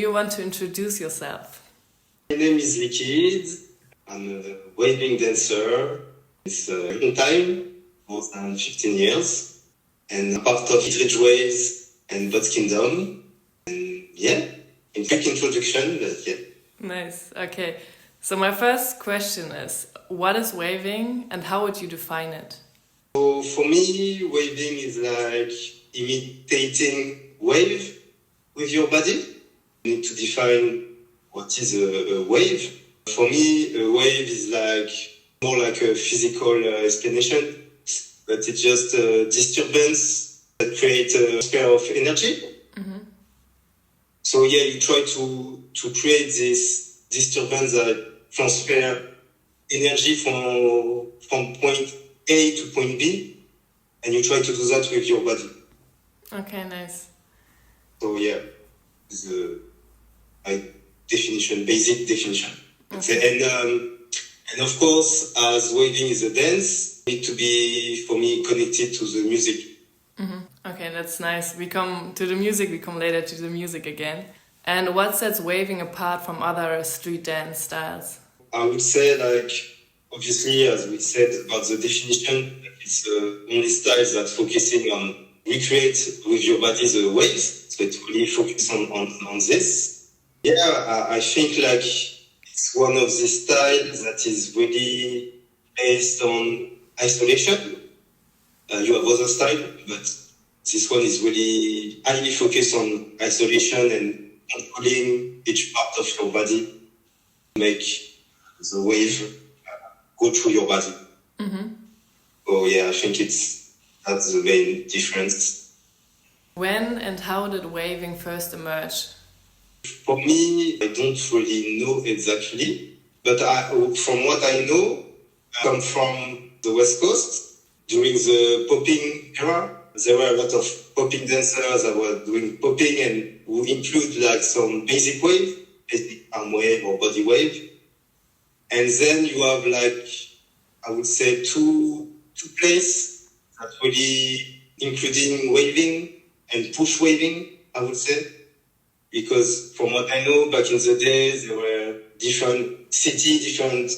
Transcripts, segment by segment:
You want to introduce yourself? My name is Likid. I'm a waving dancer. It's a long time, more than 15 years. And I'm part of Hidridge Waves and Bot Kingdom. And yeah, in quick introduction, but yeah. Nice, okay. So my first question is, what is waving and how would you define it? So for me, waving is like imitating wave with your body. You need to define what is a wave. For me, a wave is like more like a physical explanation, but it's just a disturbance that creates a transfer of energy. Mm-hmm. So yeah, you try to create this disturbance that transfer energy from point A to point B, and you try to do that with your body. Okay, nice. So yeah, it's my definition, basic definition. Okay. And of course, as waving is a dance, it need to be, for me, connected to the music. Mm-hmm. Okay, that's nice. We come to the music, we come later to the music again. And what sets waving apart from other street dance styles? I would say, like, obviously, as we said about the definition, it's the only style that's focusing on recreate with your body the waves. So it really focus on this. Yeah, I think like it's one of the styles that is really based on isolation. You have other style, but this one is really highly focused on isolation and controlling each part of your body to make the wave go through your body. Mm-hmm. So yeah, I think that's the main difference. When and how did waving first emerge? For me, I don't really know exactly, but from what I know, I come from the West Coast. During the popping era, there were a lot of popping dancers that were doing popping and who include like some basic wave, basic arm wave or body wave. And then you have like, I would say two places that really including waving and push waving, I would say. Because from what I know, back in the days, there were different city, different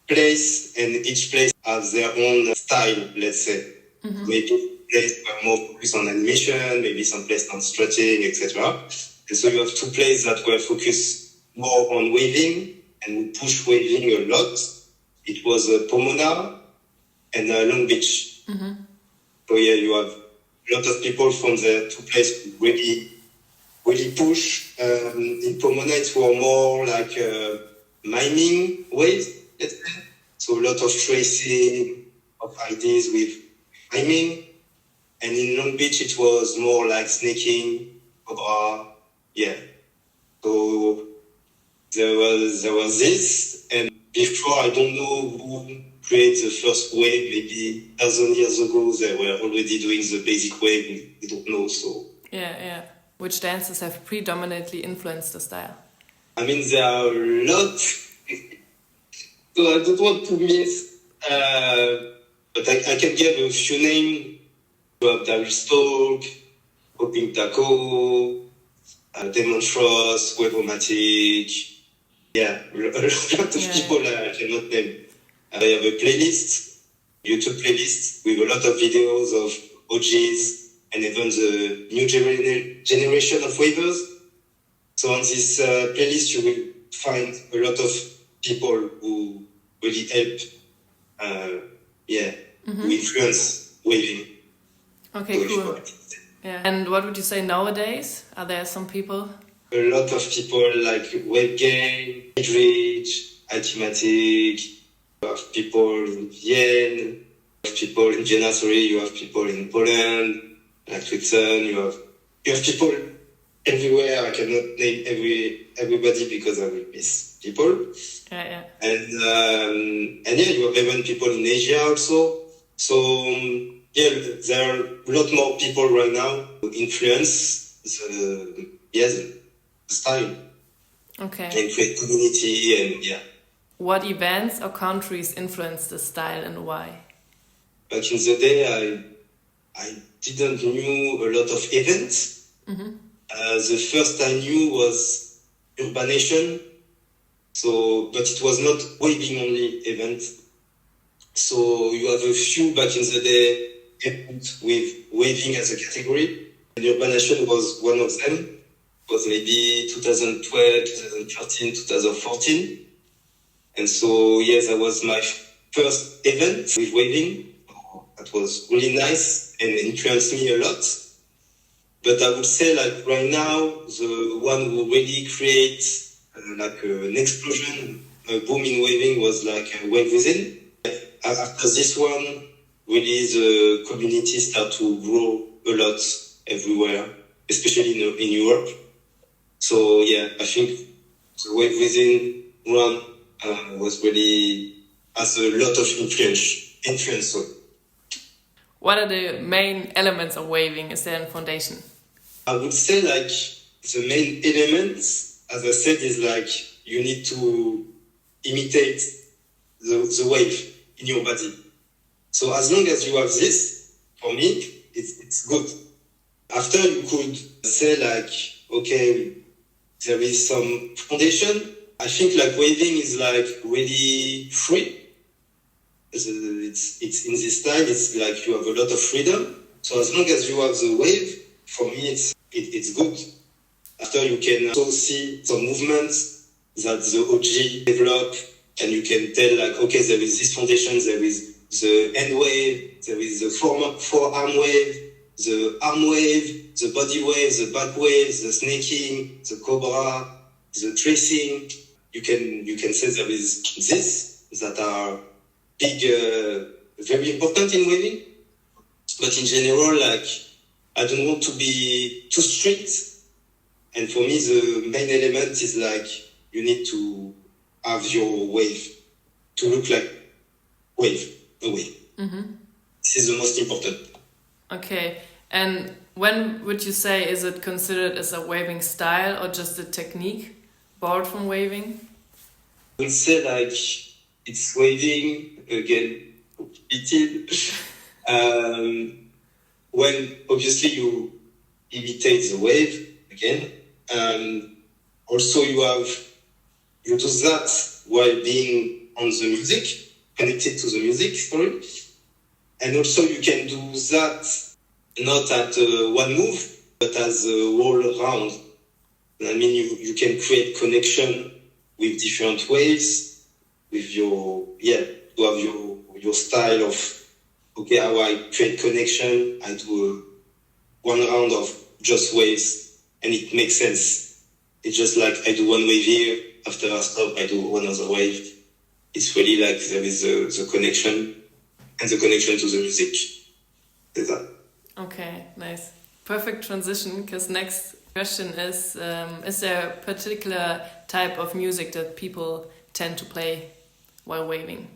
place, and each place has their own style, let's say. Mm-hmm. Maybe place were more focused on animation, maybe some place on stretching, etc. And so you have two places that were focused more on waving and push waving a lot. It was Pomona and Long Beach. Mm-hmm. So yeah, you have a lot of people from the two places who really push. In Pomona, it was more like miming waves, let's say. So a lot of tracing of ideas with miming. And in Long Beach, it was more like snaking, cobra, yeah. So there was this. And before, I don't know who created the first wave. Maybe 1,000 years ago, they were already doing the basic wave. We don't know, so. Yeah. Which dances have predominantly influenced the style? I mean, there are a lot. So I don't want to miss, but I can give a few names. You have Darius Talk, Popping Taco, Demon Frost, Webomatic. Yeah, a lot of people I cannot name. I have a playlist, YouTube playlist, with a lot of videos of OGs and even the new generation of wavers. So on this playlist, you will find a lot of people who really help, who influence waving. Okay, cool. Yeah. And what would you say nowadays? Are there some people? A lot of people like Wave Game, Hidridge, Altimatic. You have people in Vienna, you have people in Vienna, you have people in Poland, like Twixen, you have people everywhere. I cannot name everybody because I will miss people. Yeah. And you have even people in Asia also. So there are a lot more people right now who influence the style. Okay. And create community and yeah. What events or countries influenced the style and why? Back in the day, I didn't knew a lot of events. Mm-hmm. The first I knew was Urbanation, but it was not waving only event. So you have a few back in the day with waving as a category, and Urbanation was one of them. It was maybe 2012, 2013, 2014. And so, yes, that was my first event with waving. That was really nice and influenced me a lot. But I would say, like, right now, the one who really creates an explosion, a boom in waving was like Wave Within. After this one, really the community start to grow a lot everywhere, especially in Europe. So yeah, I think the Wave Within one was really has a lot of influence. What are the main elements of waving? Is there a foundation? I would say like the main elements, as I said, is like you need to imitate the wave in your body. So as long as you have this, for me, it's good. After you could say like, okay, there is some foundation. I think like waving is like really free. It's in this style. It's like you have a lot of freedom. So as long as you have the wave, for me it's good. After you can also see some movements that the OG develop, and you can tell like, okay, there is this foundation, there is the hand wave, there is the forearm wave, the arm wave, the body wave, the back wave, the snaking, the cobra, the tracing. You can say there is this that are big, very important in waving. But in general, like, I don't want to be too strict. And for me, the main element is like, you need to have your wave to look like a wave. Mm-hmm. This is the most important. Okay. And when would you say, is it considered as a waving style or just a technique borrowed from waving? I would say like it's waving, again, repeated. When obviously you imitate the wave again. Also you do that while being on the music, connected to the music, sorry. And also you can do that not at one move, but as a whole round. I mean, you can create connection with different waves, with to have your style of, okay, how I create connection, I do one round of just waves, and it makes sense. It's just like I do one wave here, after I stop, I do one other wave. It's really like there is the connection, and the connection to the music. Is that. Okay, nice. Perfect transition, because next question is there a particular type of music that people tend to play while waving?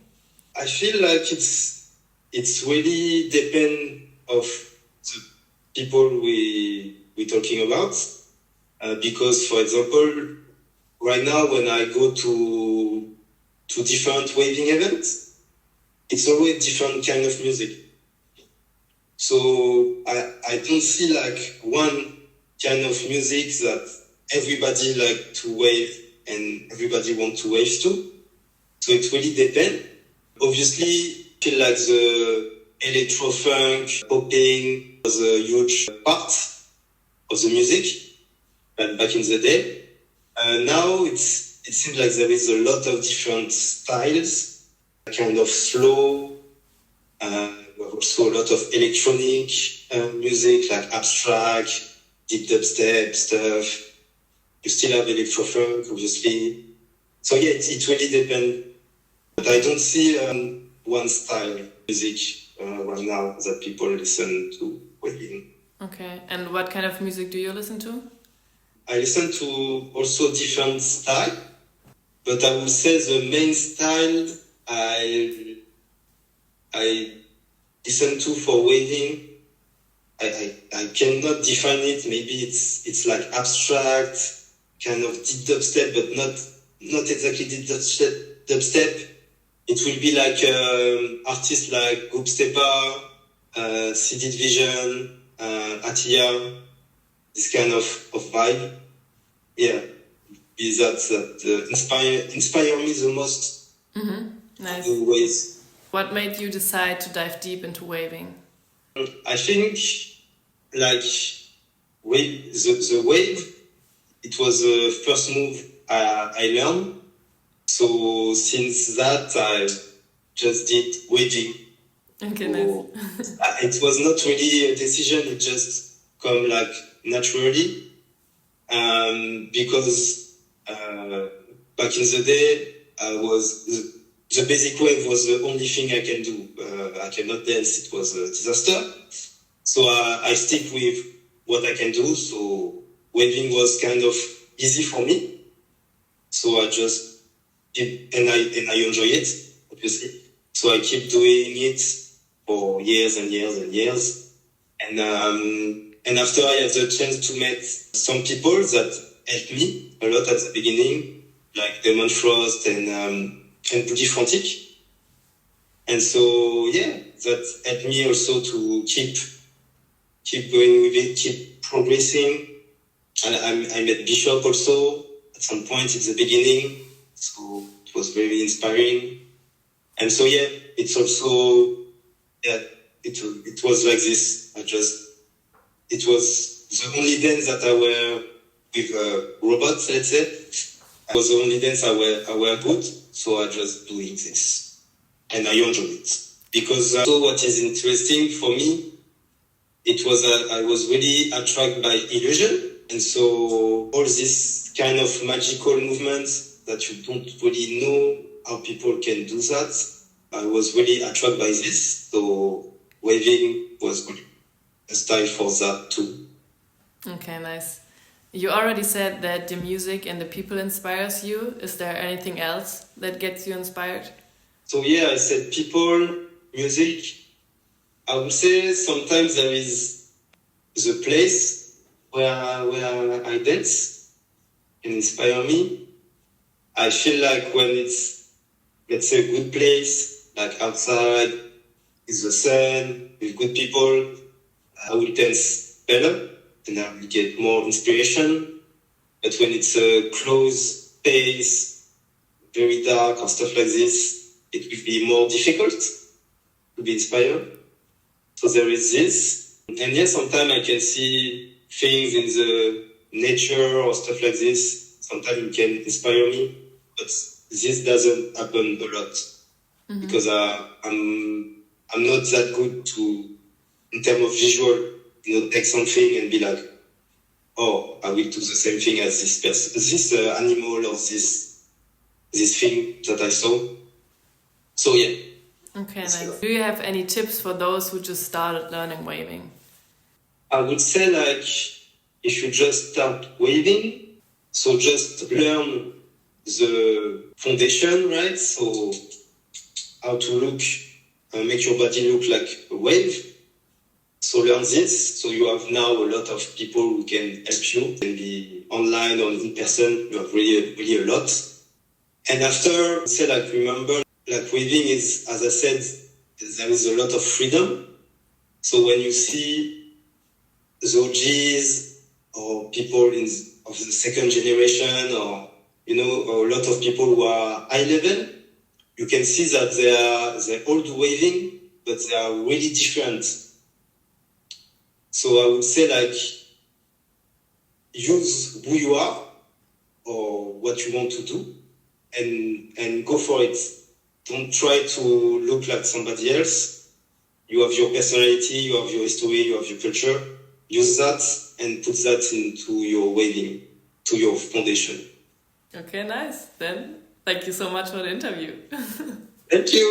I feel like it's really depend of the people we're talking about. Because, for example, right now when I go to different waving events, it's always different kind of music. So I don't see like one kind of music that everybody like to wave and everybody want to wave to. So it really depends. Obviously, I feel like the electro funk, popping was a huge part of the music back in the day. Now it seems like there is a lot of different styles, kind of slow. We have also a lot of electronic music, like abstract, deep dubstep stuff. You still have electro funk, obviously. So yeah, it really depends. But I don't see one style music right now that people listen to waving. Okay, and what kind of music do you listen to? I listen to also different style, but I would say the main style I listen to for waving, I cannot define it. Maybe it's like abstract, kind of deep dubstep, but not exactly deep dubstep. It will be like artists like Group Stepa, CD Vision, Atia. this kind of vibe. Yeah, is that inspire me the most. Nice. Ways. What made you decide to dive deep into waving? I think like the wave, it was the first move I learned. So since that, I just did waving. Okay, so, nice. It was not really a decision, it just come like naturally. Because back in the day, the basic wave was the only thing I can do. I cannot dance, it was a disaster. So I stick with what I can do. So waving was kind of easy for me. So I just keep, and I enjoy it, obviously. So I keep doing it for years and years and years. And after I had the chance to meet some people that helped me a lot at the beginning, like Damon Frost and Boogie Frantic. And so, yeah, that helped me also to keep going with it, keep progressing. And I met Bishop also at some point in the beginning. So it was very inspiring. And so, yeah, it's also, yeah, it was like this. It was the only dance that I were with robots, let's say. It was the only dance I were good. So I just doing this. And I enjoy it. Because so what is interesting for me, it was I was really attracted by illusion. And so all this kind of magical movements that you don't really know how people can do that, I was really attracted by this. So waving was really a style for that too. Okay, nice. You already said that the music and the people inspires you. Is there anything else that gets you inspired? So yeah, I said people, music. I would say sometimes there is the place where I dance can inspire me. I feel like when it's, let's say, a good place, like outside, with the sun, with good people, I will dance better and I will get more inspiration. But when it's a closed space, very dark or stuff like this, it will be more difficult to be inspired. So there is this. And yes, sometimes I can see things in the nature or stuff like this. Sometimes it can inspire me, but this doesn't happen a lot because I'm not that good to, in terms of visual, take something and be like, oh, I will do the same thing as this person, this animal or this thing that I saw. So yeah. Okay, nice. Do you have any tips for those who just started learning waving? I would say like you should just start waving. So just learn the foundation, right? So how to look, make your body look like a wave. So learn this. So you have now a lot of people who can help you. It can be online or in person. You have really a lot. And after, say like remember, like waving is, as I said, there is a lot of freedom. So when you see the OGs or people of the second generation or, or a lot of people who are high level, you can see that they all do waving, but they are really different. So I would say like, use who you are or what you want to do and go for it. Don't try to look like somebody else. You have your personality, you have your history, you have your culture. Use that and put that into your waving, to your foundation. Okay, nice. Then, thank you so much for the interview. Thank you.